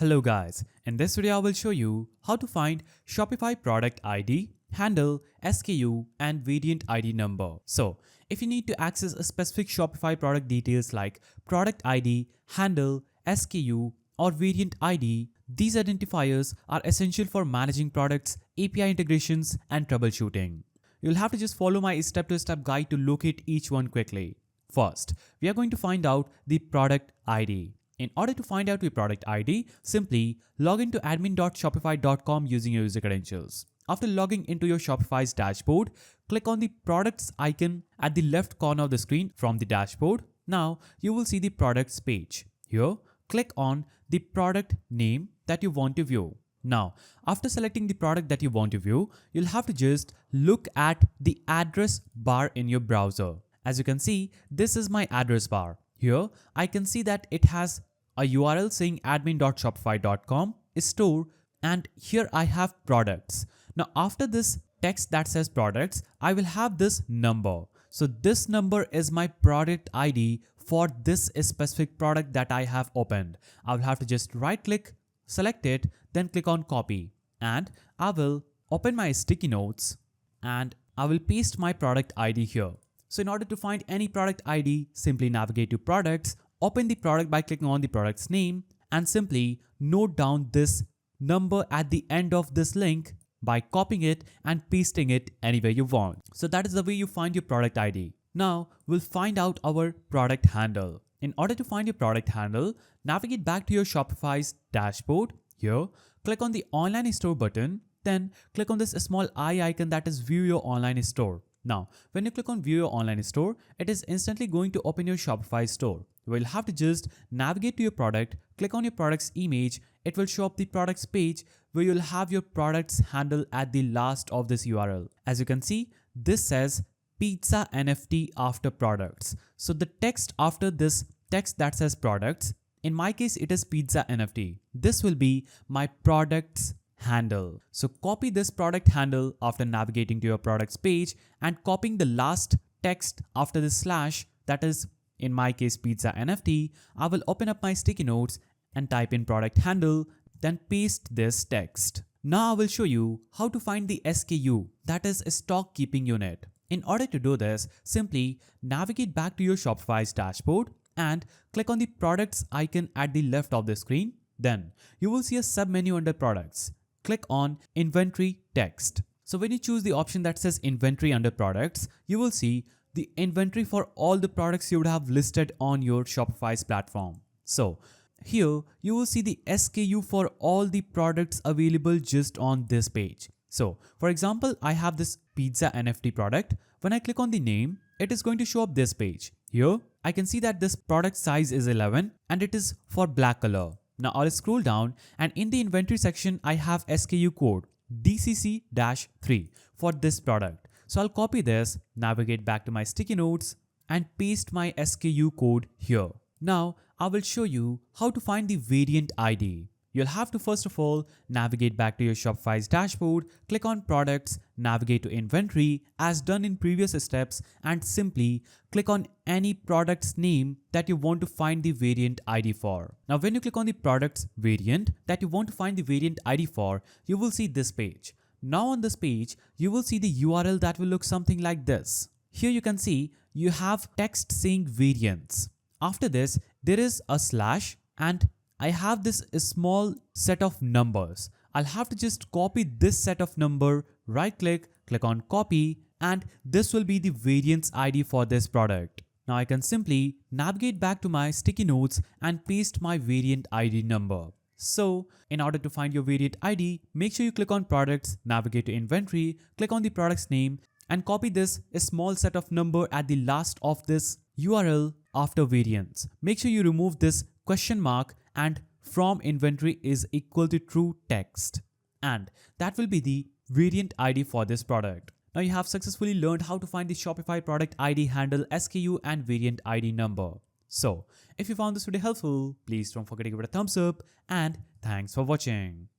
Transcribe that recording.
Hello guys, in this video I will show you how to find Shopify product ID, handle, SKU and variant ID number. So if you need to access a specific Shopify product details like product ID, handle, SKU or variant ID, these identifiers are essential for managing products, API integrations and troubleshooting. You'll have to just follow my step-to-step guide to locate each one quickly. First, we are going to find out the product ID. In order to find out your product ID, simply log into admin.shopify.com using your user credentials. After logging into your Shopify's dashboard, click on the products icon at the left corner of the screen from the dashboard. Now you will see the products page. Here, click on the product name that you want to view. Now, after selecting the product that you want to view, you'll have to just look at the address bar in your browser. As you can see, this is my address bar. Here, I can see that it has a URL saying admin.shopify.com store, and here I have products. Now after this text that says products, I will have this number. So this number is my product ID for this specific product that I have opened. I will have to just right click, select it, then click on copy, and I will open my sticky notes and I will paste my product ID here. So in order to find any product ID, simply navigate to products, open the product by clicking on the product's name and simply note down this number at the end of this link by copying it and pasting it anywhere you want. So that is the way you find your product ID. Now we'll find out our product handle. In order to find your product handle, navigate back to your Shopify's dashboard. Here, click on the online store button, then click on this small eye icon that is view your online store. Now, when you click on view your online store, it is instantly going to open your Shopify store. You will have to just navigate to your product, click on your product's image, it will show up the products page where you'll have your product's handle at the last of this URL. As you can see, this says pizza NFT after products. So the text after this text that says products, in my case it is pizza NFT. This will be my product's handle. So copy this product handle after navigating to your products page and copying the last text after this slash, that is in my case pizza NFT. I will open up my sticky notes and type in product handle, then paste this text. Now I will show you how to find the SKU, that is a stock keeping unit. In order to do this, simply navigate back to your Shopify's dashboard and click on the products icon at the left of the screen. Then you will see a sub-menu under products. Click on inventory text. So when you choose the option that says inventory under products, you will see the inventory for all the products you would have listed on your Shopify's platform. So here you will see the SKU for all the products available just on this page. So for example, I have this pizza NFT product. When I click on the name, it is going to show up this page. Here I can see that this product size is 11 and it is for black color. Now I'll scroll down and in the inventory section, I have SKU code DCC-3 for this product. So I'll copy this, navigate back to my sticky notes and paste my SKU code here. Now I will show you how to find the variant ID. You'll have to first of all navigate back to your Shopify's dashboard, click on products, navigate to inventory as done in previous steps and simply click on any product's name that you want to find the variant ID for. Now when you click on the product's variant that you want to find the variant ID for, you will see this page. Now on this page, you will see the URL that will look something like this. Here you can see you have text saying variants. After this, there is a slash and I have this small set of numbers. I'll have to just copy this set of number, right click, click on copy, and this will be the variants ID for this product. Now I can simply navigate back to my sticky notes and paste my variant ID number. So in order to find your variant ID, make sure you click on products, navigate to inventory, click on the product's name and copy this small set of number at the last of this URL after variants. Make sure you remove this question mark and from inventory is equal to true text, and that will be the variant ID for this product. Now you have successfully learned how to find the Shopify product ID, handle, SKU and variant ID number. So if you found this video helpful, please don't forget to give it a thumbs up and thanks for watching.